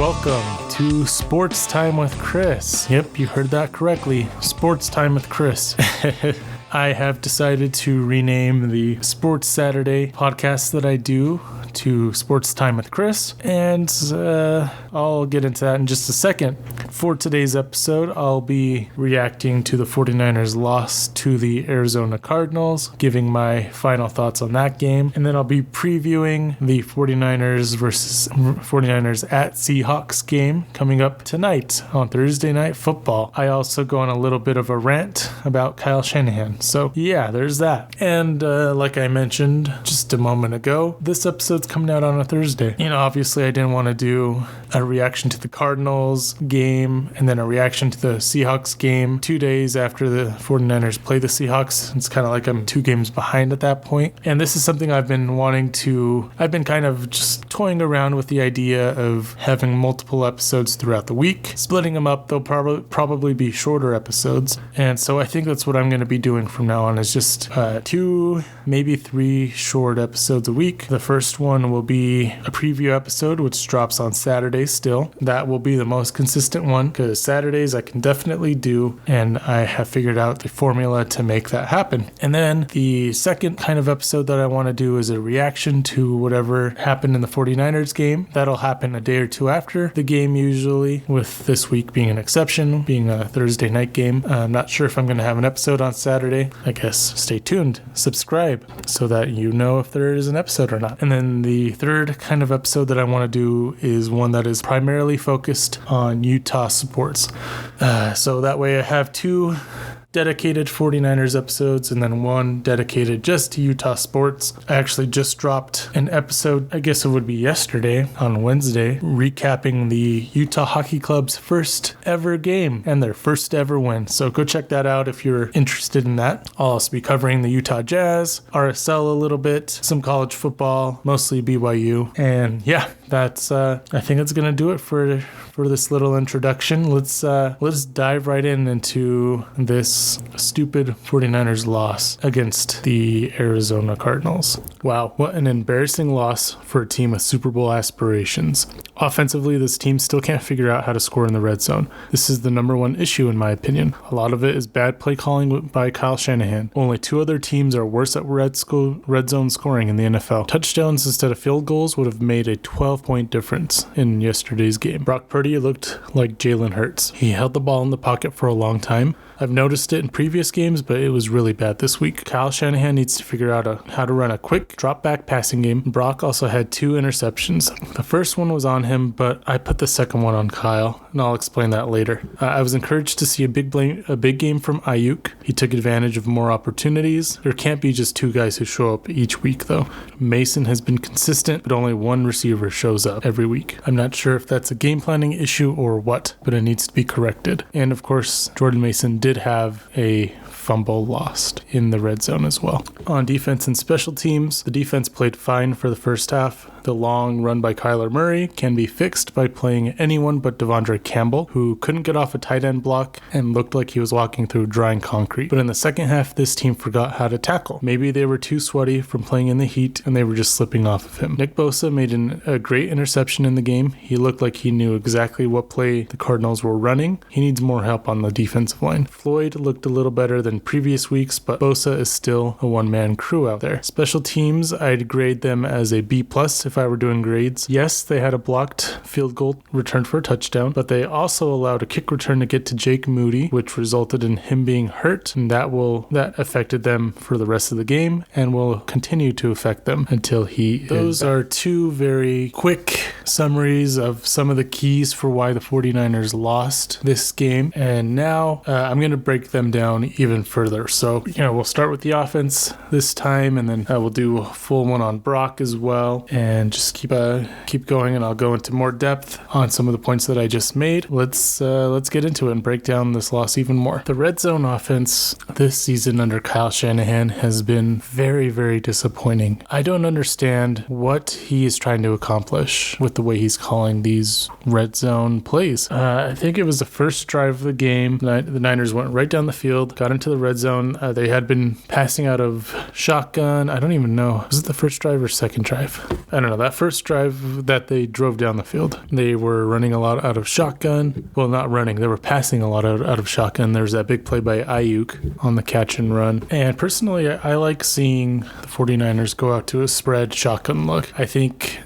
Welcome to Sports Time with Chris. Yep, you heard that correctly. Sports Time with Chris. I have decided to rename the Sports Saturday podcast that I do to Sports Time with Chris, and I'll get into that in just a second. For today's episode, I'll be reacting to the 49ers loss to the Arizona Cardinals, giving my final thoughts on that game, and then I'll be previewing the 49ers at Seahawks game coming up tonight on Thursday Night Football. I also go on a little bit of a rant about Kyle Shanahan. So yeah, there's that. And like I mentioned just a moment ago, this episode's coming out on a Thursday. You know, obviously I didn't want to do a reaction to the Cardinals game and then a reaction to the Seahawks game 2 days after the 49ers play the Seahawks. It's kind of like I'm 2 games behind at that point. And this is something I've been kind of just toying around with the idea of having multiple episodes throughout the week, splitting them up. They'll probably be shorter episodes. And so I think that's what I'm going to be doing from now on, is just 2, maybe 3 short episodes a week. The first one will be a preview episode, which drops on Saturdays still. That will be the most consistent one because Saturdays I can definitely do, and I have figured out the formula to make that happen. And then the second kind of episode that I want to do is a reaction to whatever happened in the 49ers game. That'll happen a day or 2 after the game usually, with this week being an exception, being a Thursday night game. I'm not sure if I'm going to have an episode on Saturday. I guess stay tuned, subscribe, so that you know if there is an episode or not. And then the third kind of episode that I want to do is one that is primarily focused on Utah sports. So that way I have 2 dedicated 49ers episodes and then 1 dedicated just to Utah sports. I actually just dropped an episode, I guess it would be yesterday on Wednesday, recapping the Utah Hockey Club's first ever game and their first ever win. So go check that out if you're interested in that. I'll also be covering the Utah Jazz, RSL a little bit, some college football, mostly BYU. And yeah, that's I think that's gonna do it for this little introduction. Let's dive right into this stupid 49ers loss against the Arizona Cardinals. Wow, what an embarrassing loss for a team with Super Bowl aspirations. Offensively, this team still can't figure out how to score in the red zone. This is the number one issue in my opinion. A lot of it is bad play calling by Kyle Shanahan. Only 2 other teams are worse at red zone scoring in the NFL. Touchdowns instead of field goals would have made a 12-point difference in yesterday's game. Brock Purdy looked like Jalen Hurts. He held the ball in the pocket for a long time. I've noticed it in previous games, but it was really bad this week. Kyle Shanahan needs to figure out how to run a quick drop-back passing game. Brock also had 2 interceptions. The first one was on him, but I put the second one on Kyle, and I'll explain that later. I was encouraged to see a big game from Ayuk. He took advantage of more opportunities. There can't be just 2 guys who show up each week, though. Mason has been consistent, but only 1 receiver shows up every week. I'm not sure if that's a game planning issue or what, but it needs to be corrected. And of course, Jordan Mason did have a fumble lost in the red zone as well. On defense and special teams, the defense played fine for the first half. The long run by Kyler Murray can be fixed by playing anyone but Devondre Campbell, who couldn't get off a tight end block and looked like he was walking through drying concrete. But in the second half, this team forgot how to tackle. Maybe they were too sweaty from playing in the heat and they were just slipping off of him. Nick Bosa made a great interception in the game. He looked like he knew exactly what play the Cardinals were running. He needs more help on the defensive line. Floyd looked a little better than previous weeks, but Bosa is still a one-man crew out there. Special teams, I'd grade them as a B+ if I were doing grades. Yes, they had a blocked field goal returned for a touchdown, but they also allowed a kick return to get to Jake Moody, which resulted in him being hurt, and that affected them for the rest of the game and will continue to affect them until he is. Those are 2 very quick summaries of some of the keys for why the 49ers lost this game, and now I'm going to break them down even further. So, we'll start with the offense this time, and then we'll do a full one on Brock as well, and just keep going, and I'll go into more depth on some of the points that I just made. Let's get into it and break down this loss even more. The red zone offense this season under Kyle Shanahan has been very, very disappointing. I don't understand what he is trying to accomplish with the way he's calling these red zone plays. I think it was the first drive of the game. The Niners went right down the field, got into the red zone. They had been passing out of shotgun. I don't even know. Was it the first drive or second drive? I don't know, that first drive that they drove down the field, they were running a lot out of shotgun. Well, not running, they were passing a lot out of shotgun. There's that big play by Ayuk on the catch and run. And personally, I like seeing the 49ers go out to a spread shotgun look. I think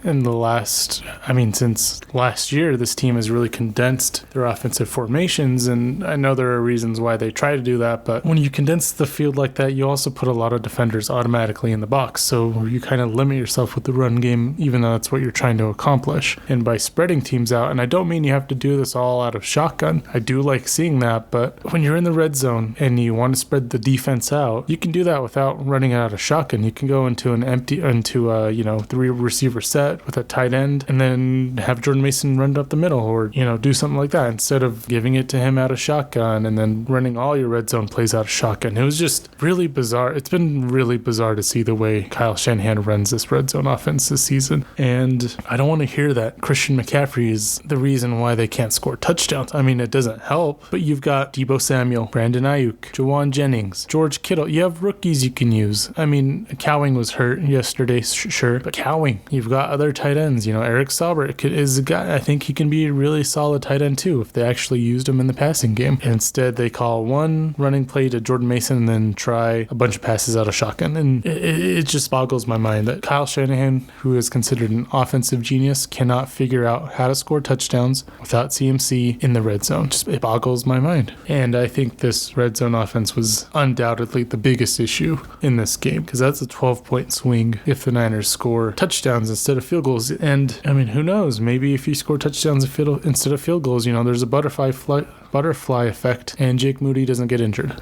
since last year, this team has really condensed their offensive formations, and I know there are reasons why they try to do that, but when you condense the field like that, you also put a lot of defenders automatically in the box, so you kind of limit yourself with the run game, even though that's what you're trying to accomplish. And by spreading teams out, and I don't mean you have to do this all out of shotgun, I do like seeing that, but when you're in the red zone and you want to spread the defense out, you can do that without running out of shotgun. You can go into a 3 receiver set with a tight end and then have Jordan Mason run up the middle, or do something like that instead of giving it to him out of shotgun and then running all your red zone plays out of shotgun. It was just really bizarre. It's been really bizarre to see the way Kyle Shanahan runs this red zone offense this season, and I don't want to hear that Christian McCaffrey is the reason why they can't score touchdowns. I mean, it doesn't help, but you've got Deebo Samuel, Brandon Ayuk, Jawan Jennings, George Kittle. You have rookies you can use. I mean, Cowing was hurt yesterday, sure, but Cowing, you've got other tight ends. Eric Saubert is a guy, I think he can be a really solid tight end too if they actually used him in the passing game. Instead, they call one running play to Jordan Mason and then try a bunch of passes out of shotgun. And it just boggles my mind that Kyle Shanahan, who is considered an offensive genius, cannot figure out how to score touchdowns without CMC in the red zone. It boggles my mind. And I think this red zone offense was undoubtedly the biggest issue in this game, because that's a 12-point swing if the Niners score touchdowns instead of field goals. And I mean, who knows? Maybe if you score touchdowns instead of field goals, there's a butterfly effect and Jake Moody doesn't get injured.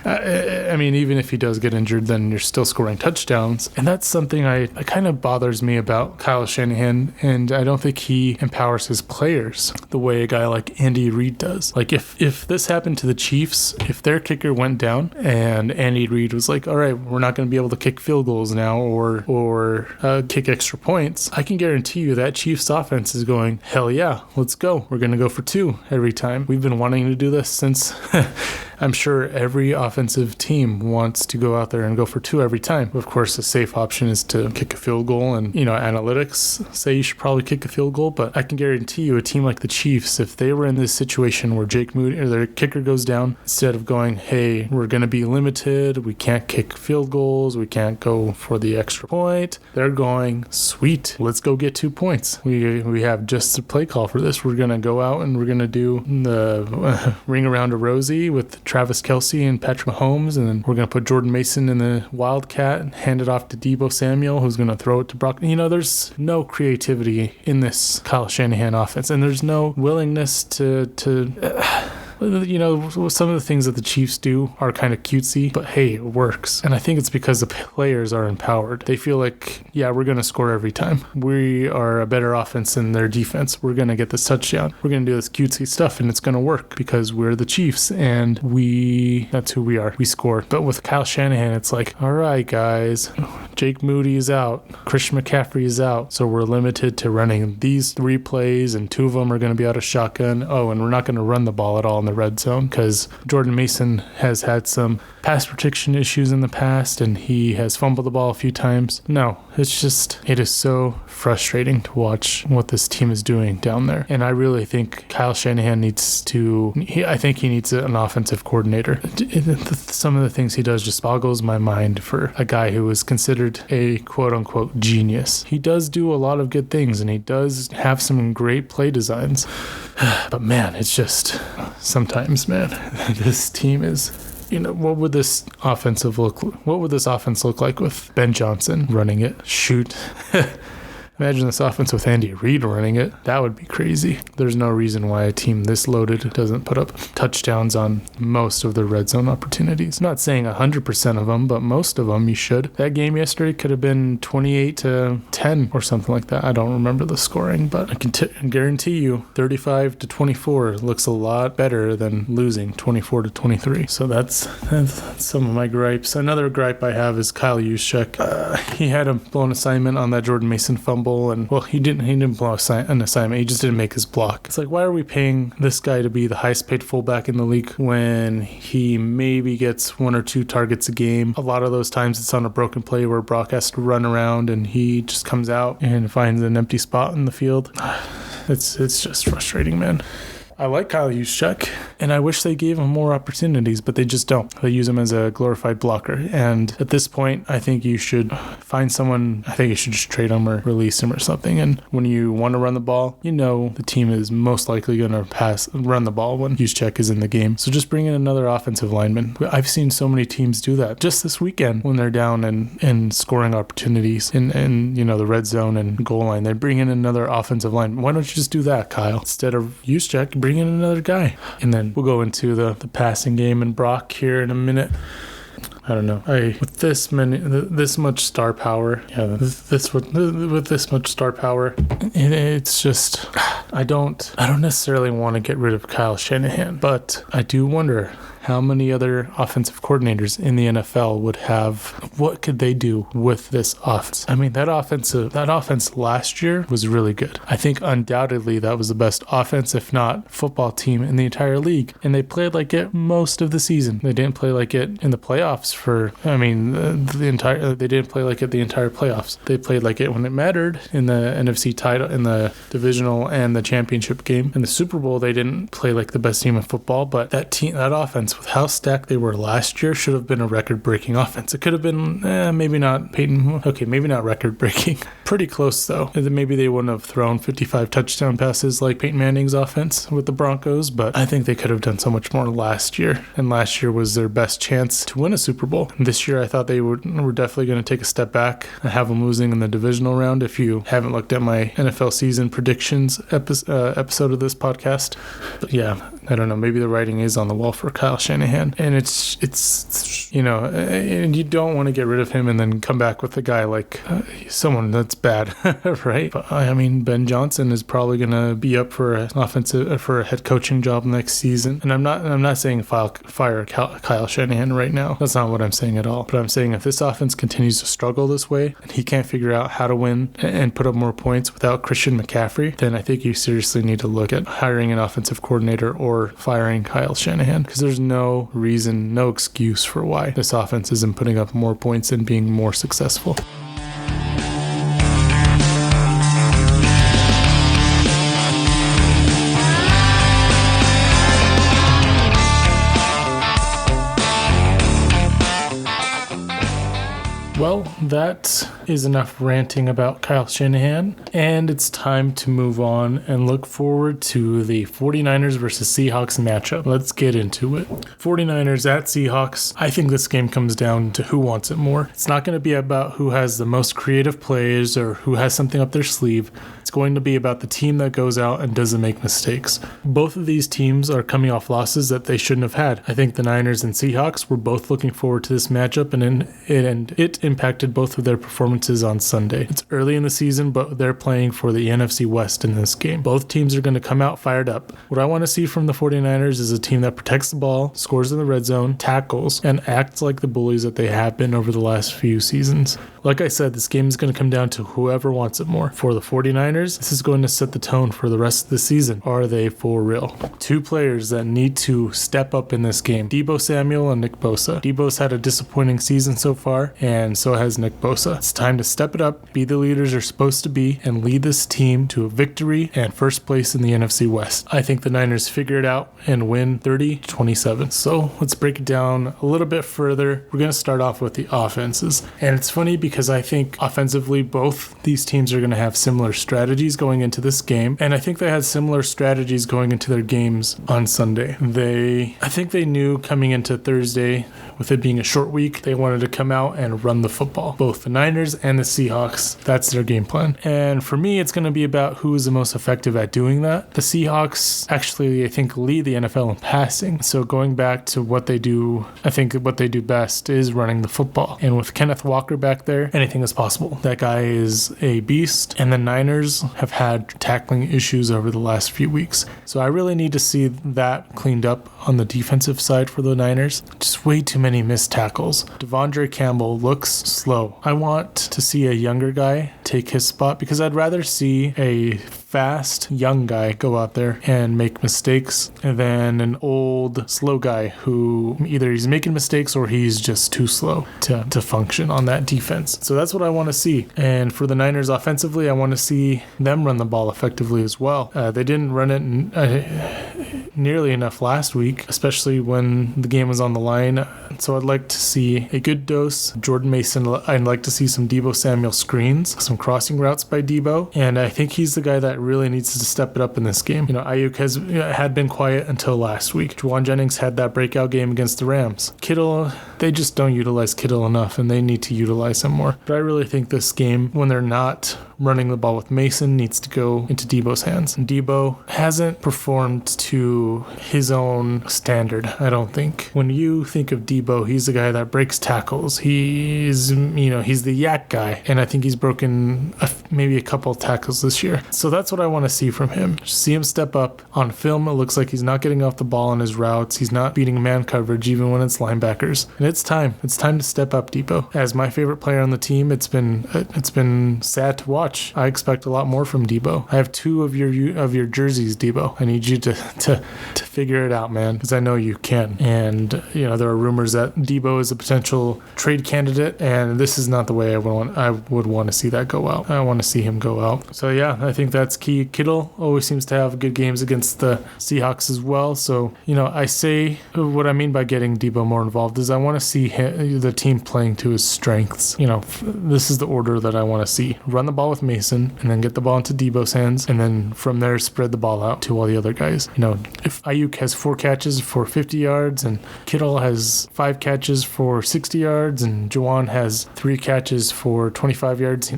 I mean, even if he does get injured, then you're still scoring touchdowns. And that's something that kind of bothers me about Kyle Shanahan, and I don't think he empowers his players the way a guy like Andy Reid does. Like if this happened to the Chiefs, if their kicker went down and Andy Reid was like, all right, we're not going to be able to kick field goals now or kick extra points, I can guarantee you that Chiefs offense is going, hell yeah, let's go. We're going to go for 2 every time. We've been wanting to do this since I'm sure every offensive team wants to go out there and go for 2 every time. Of course, the safe option is to kick a field goal, and analytics say you should probably kick a field goal, but I can guarantee you a team like the Chiefs, if they were in this situation where Jake Moody or their kicker goes down, instead of going, hey, we're going to be limited, we can't kick field goals, we can't go for the extra point, they're going, sweet, let's go get 2 points. We have just a play call for this. We're going to go out and we're going to do the ring around a Rosie with Travis Kelce and Patrick Mahomes, and then we're going to put Jordan Mason in the Wildcat and hand it off to Deebo Samuel, who's going to throw it to Brock. There's no creativity in this Kyle Shanahan offense, and there's no willingness to some of the things that the Chiefs do are kind of cutesy, but hey, it works. And I think it's because the players are empowered. They feel like, yeah, we're going to score every time. We are a better offense than their defense. We're going to get this touchdown. We're going to do this cutesy stuff, and it's going to work because we're the Chiefs, and that's who we are. We score. But with Kyle Shanahan, it's like, all right, guys, Jake Moody is out. Christian McCaffrey is out. So we're limited to running these 3 plays, and 2 of them are going to be out of shotgun. Oh, and we're not going to run the ball at all in the red zone because Jordan Mason has had some pass protection issues in the past, and he has fumbled the ball a few times. No, it is so frustrating to watch what this team is doing down there. And I really think Kyle Shanahan needs an offensive coordinator. Some of the things he does just boggles my mind for a guy who is considered a quote-unquote genius. He does do a lot of good things, and he does have some great play designs. But man, it's just sometimes, man, this team is... what would this offense look like with Ben Johnson running it? Shoot. Imagine this offense with Andy Reid running it. That would be crazy. There's no reason why a team this loaded doesn't put up touchdowns on most of the red zone opportunities. I'm not saying 100% of them, but most of them you should. That game yesterday could have been 28-10 or something like that. I don't remember the scoring, but I can guarantee you 35-24 looks a lot better than losing 24-23. So that's some of my gripes. Another gripe I have is Kyle Juszczyk. He had a blown assignment on that Jordan Mason fumble. fumble, and well, he didn't blow an assignment. He just didn't make his block. It's like, why are we paying this guy to be the highest paid fullback in the league when he maybe gets 1 or 2 targets a game? A lot of those times it's on a broken play where Brock has to run around and he just comes out and finds an empty spot in the field. It's just frustrating, man. I like Kyle Juszczyk, and I wish they gave him more opportunities, but they just don't. They use him as a glorified blocker, and at this point, I think you should find someone. I think you should just trade him or release him or something. And when you want to run the ball, you know the team is most likely going to run the ball when Juszczyk is in the game. So just bring in another offensive lineman. I've seen so many teams do that just this weekend when they're down and scoring opportunities in the red zone and goal line. They bring in another offensive lineman. Why don't you just do that, Kyle? Instead of Juszczyk, bring in another guy. And then we'll go into the passing game and Brock here in a minute. I don't know. With this much star power, with this much star power, it's just I don't necessarily want to get rid of Kyle Shanahan, but I do wonder how many other offensive coordinators in the NFL would have, what could they do with this offense? I mean, that offense last year was really good. I think undoubtedly that was the best offense, if not football team in the entire league. And they played like it most of the season. They didn't play like it in the playoffs they didn't play like it the entire playoffs. They played like it when it mattered in the NFC title, in the divisional and the championship game. In the Super Bowl, they didn't play like the best team in football, but that offense, with how stacked they were last year, should have been a record-breaking offense. It could have been, maybe not maybe not record-breaking. Pretty close, though. Maybe they wouldn't have thrown 55 touchdown passes like Peyton Manning's offense with the Broncos, but I think they could have done so much more last year, and last year was their best chance to win a Super Bowl. And this year, I thought they were definitely going to take a step back and have them losing in the divisional round. If you haven't looked at my NFL season predictions episode of this podcast, but yeah, I don't know, maybe the writing is on the wall for Kyle Shanahan, and it's and you don't want to get rid of him and then come back with a guy like someone that's bad, right? But I mean, Ben Johnson is probably going to be up for a head coaching job next season, and I'm not saying fire Kyle Shanahan right now. That's not what I'm saying at all. But I'm saying if this offense continues to struggle this way and he can't figure out how to win and put up more points without Christian McCaffrey, then I think you seriously need to look at hiring an offensive coordinator or firing Kyle Shanahan, because there's no reason, no excuse for why this offense isn't putting up more points and being more successful. Well, that is enough ranting about Kyle Shanahan, and it's time to move on and look forward to the 49ers versus Seahawks matchup. Let's get into it. 49ers at Seahawks. I think this game comes down to who wants it more. It's not going to be about who has the most creative plays or who has something up their sleeve. It's going to be about the team that goes out and doesn't make mistakes. Both of these teams are coming off losses that they shouldn't have had. I think the Niners and Seahawks were both looking forward to this matchup, and it impacted both of their performances on Sunday. It's early in the season, but they're playing for the NFC West in this game. Both teams are going to come out fired up. What I want to see from the 49ers is a team that protects the ball, scores in the red zone, tackles, and acts like the bullies that they have been over the last few seasons. Like I said, this game is going to come down to whoever wants it more. For the 49ers, this is going to set the tone for the rest of the season. Are they for real? Two players that need to step up in this game: Deebo Samuel and Nick Bosa. Deebo's had a disappointing season so far, and so has Nick Bosa. It's time to step it up, be the leaders they're supposed to be, and lead this team to a victory and first place in the NFC West. I think the Niners figure it out and win 30-27. So let's break it down a little bit further. We're going to start off with the offenses. And it's funny because I think offensively both these teams are going to have similar strategies going into this game. And I think they had similar strategies going into their games on Sunday. I think they knew coming into Thursday, with it being a short week, they wanted to come out and run the football. Both the Niners and the Seahawks, that's their game plan. And for me, it's going to be about who is the most effective at doing that. The Seahawks actually, I think, lead the NFL in passing. So going back to what they do, I think what they do best is running the football. And with Kenneth Walker back there, there, anything is possible. That guy is a beast, and the Niners have had tackling issues over the last few weeks. So I really need to see that cleaned up on the defensive side for the Niners. Just way too many missed tackles. Devondre Campbell looks slow. I want to see a younger guy take his spot because I'd rather see a fast young guy go out there and make mistakes than an old slow guy who either he's making mistakes or he's just too slow to function on that defense. So that's what I want to see. And for the Niners offensively, I want to see them run the ball effectively as well. They didn't run it nearly enough last week, especially when the game was on the line. So I'd like to see a good dose of Jordan Mason. I'd like to see some Deebo Samuel screens, some crossing routes by Deebo, and I think he's the guy that really needs to step it up in this game. Ayuk had been quiet until last week. Juwan Jennings had that breakout game against the Rams. Kittle, they just don't utilize Kittle enough, and they need to utilize him more. But I really think this game, when they're not running the ball with Mason, needs to go into Deebo's hands. And Deebo hasn't performed to his own standard, I don't think. When you think of Deebo, he's the guy that breaks tackles. He's the yak guy, and I think he's broken maybe a couple of tackles this year. So that's what I want to see from him. Just see him step up. On film, it looks like he's not getting off the ball on his routes. He's not beating man coverage even when it's linebackers. And it's time. It's time to step up, Deebo. As my favorite player on the team, it's been sad to watch. I expect a lot more from Deebo. I have 2 of your jerseys, Deebo. I need you to figure it out, man, because I know you can. And there are rumors that Deebo is a potential trade candidate, and this is not the way I would want to see that go out. I want to see him go out. So yeah, I think that's key. Kittle always seems to have good games against the Seahawks as well. So I say what I mean by getting Deebo more involved is I want to see the team playing to his strengths. This is the order that I want to see: run the ball with Mason, and then get the ball into Deebo's hands, and then from there spread the ball out to all the other guys. If Ayuk has 4 catches for 50 yards and Kittle has 5 catches for 60 yards and Juwan has 3 catches for 25 yards,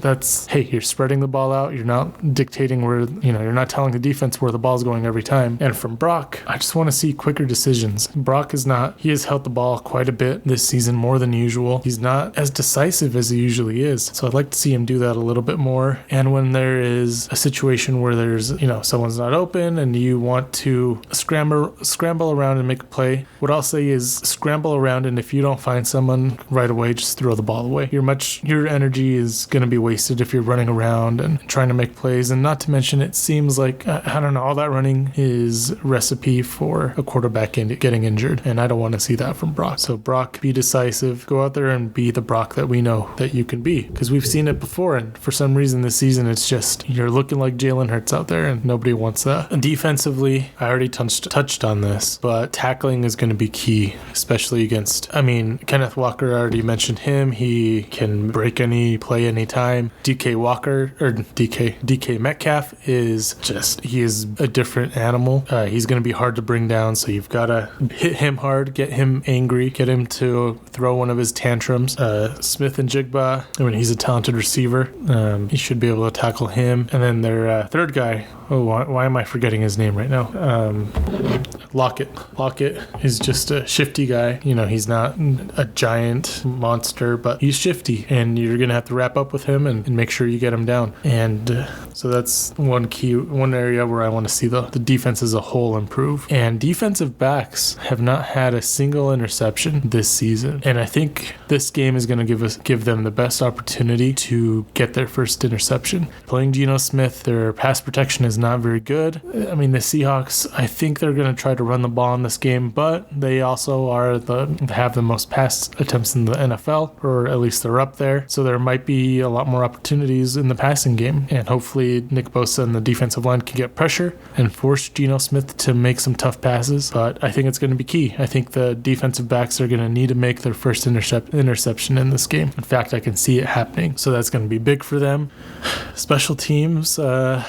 you're spreading the ball out. You're not dictating where, you're not telling the defense where the ball's going every time. And from Brock, I just want to see quicker decisions. Brock he has held the ball quite a bit this season, more than usual. He's not as decisive as he usually is. So I'd like to see him do that a little bit more. And when there is a situation where there's, someone's not open and you want to scramble around and make a play, what I'll say is scramble around, and if you don't find someone right away, just throw the ball away. Your energy is going to be wasted if you're running around and trying to make plays. And not to mention, it seems like, I don't know, all that running is recipe for a quarterback getting injured, and I don't want to see that from Brock. So Brock, be decisive, go out there and be the Brock that we know that you can be, because we've seen it before, and for some reason this season it's just you're looking like Jalen Hurts out there, and nobody wants that. And defensively, I already touched on this, but tackling is going to be key, especially against, Kenneth Walker, I already mentioned him. He can break any play anytime. DK Metcalf he is a different animal. He's going to be hard to bring down, so you've got to hit him hard, get him angry, get him to throw one of his tantrums. Smith and Jigba, he's a talented receiver. You should be able to tackle him. And then their third guy, why am I forgetting his name right now? Lockett. Lockett is just a shifty guy. He's not a giant monster, but he's shifty, and you're going to have to wrap up with him and make sure you get him down. And so that's one area where I want to see the defense as a whole improve. And defensive backs have not had a single interception this season. And I think this game is going to give them the best opportunity to get their first interception. Playing Geno Smith, their pass protection is not very good. The Seahawks, I think they're going to try to run the ball in this game, but they also have the most pass attempts in the NFL, or at least they're up there. So there might be a lot more opportunities in the passing game, and hopefully Nick Bosa and the defensive line can get pressure and force Geno Smith to make some tough passes. But I think it's going to be key. I think the defensive backs are going to need to make their first interception in this game. In fact, I can see it happening. So that's going to be big for them. Special teams, a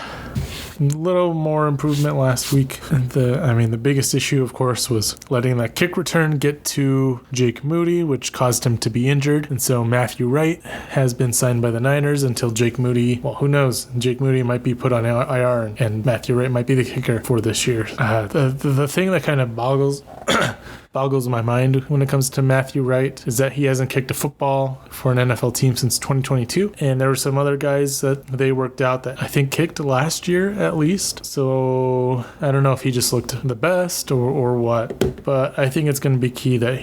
little more improvement last week. The biggest issue, of course, was letting that kick return get to Jake Moody, which caused him to be injured. And so Matthew Wright has been signed by the Niners until Jake Moody, well, who knows? Jake Moody might be put on IR, and Matthew Wright might be the kicker for this year. The thing that kind of boggles boggles my mind when it comes to Matthew Wright is that he hasn't kicked a football for an NFL team since 2022. And there were some other guys that they worked out that I think kicked last year at least. So I don't know if he just looked the best or what, but I think it's going to be key that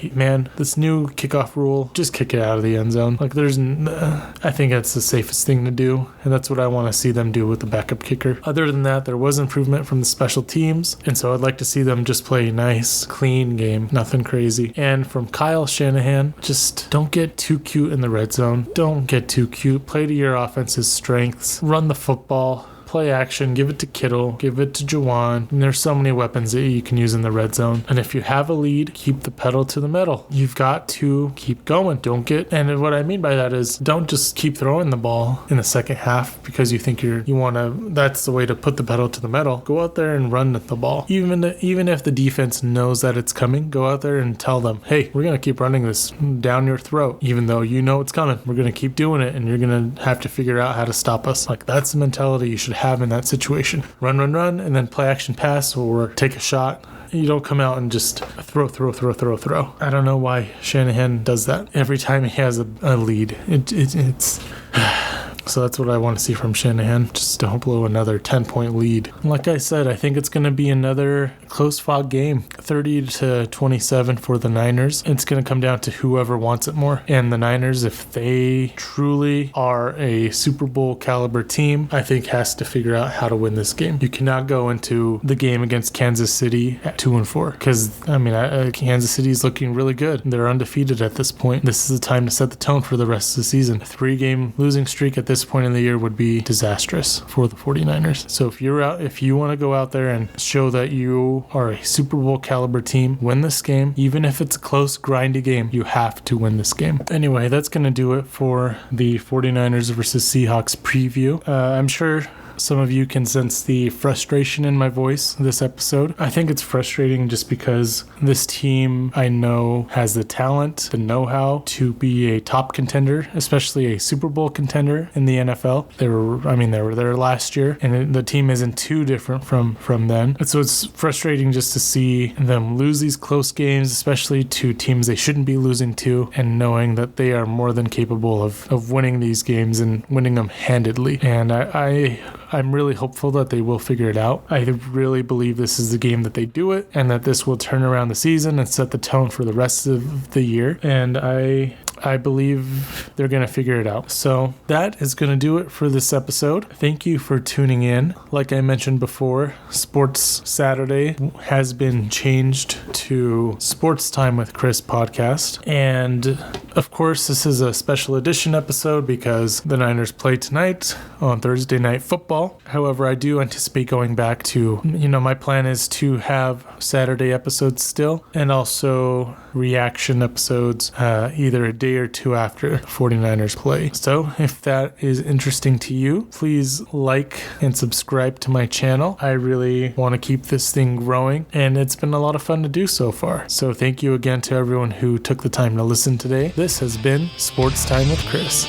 this new kickoff rule, just kick it out of the end zone. Like I think that's the safest thing to do. And that's what I want to see them do with the backup kicker. Other than that, there was improvement from the special teams. And so I'd like to see them just play a nice, clean game. Nothing crazy. And from Kyle Shanahan, just don't get too cute in the red zone. Don't get too cute. Play to your offense's strengths. Run the football. Play action, give it to Kittle, give it to Juwan. And there's so many weapons that you can use in the red zone. And if you have a lead, keep the pedal to the metal. You've got to keep going. And what I mean by that is don't just keep throwing the ball in the second half because you think that's the way to put the pedal to the metal. Go out there and run the ball. Even if the defense knows that it's coming, go out there and tell them, hey, we're going to keep running this down your throat. Even though you know it's coming, we're going to keep doing it and you're going to have to figure out how to stop us. Like that's the mentality you should have in that situation. Run, and then play action pass or take a shot. You don't come out and just throw. I don't know why Shanahan does that. Every time he has a lead, it's... So that's what I want to see from Shanahan. Just don't blow another 10-point lead. Like I said, I think it's going to be another close fought game. 30-27 for the Niners. It's going to come down to whoever wants it more. And the Niners, if they truly are a Super Bowl caliber team, I think has to figure out how to win this game. You cannot go into the game against Kansas City at 2-4 because, Kansas City is looking really good. They're undefeated at this point. This is the time to set the tone for the rest of the season. A 3-game losing streak at this point in the year would be disastrous for the 49ers. So if you want to go out there and show that you are a Super Bowl caliber team, win this game. Even if it's a close, grindy game, you have to win this game. Anyway, that's going to do it for the 49ers versus Seahawks preview. I'm sure some of you can sense the frustration in my voice this episode. I think it's frustrating just because this team I know has the talent, the know-how to be a top contender, especially a Super Bowl contender in the NFL. They were there last year, and the team isn't too different from then. And so it's frustrating just to see them lose these close games, especially to teams they shouldn't be losing to, and knowing that they are more than capable of winning these games and winning them handedly. And I'm really hopeful that they will figure it out. I really believe this is the game that they do it and that this will turn around the season and set the tone for the rest of the year. And I believe they're going to figure it out. So that is going to do it for this episode. Thank you for tuning in. Like I mentioned before, Sports Saturday has been changed to Sports Time with Chris podcast. And of course, this is a special edition episode because the Niners play tonight on Thursday Night Football. However, I do anticipate going back to, my plan is to have Saturday episodes still and also reaction episodes either a day or two after 49ers play. So if that is interesting to you, please like and subscribe to my channel. I really want to keep this thing growing and it's been a lot of fun to do so far. So thank you again to everyone who took the time to listen today. This has been Sports Time with Chris.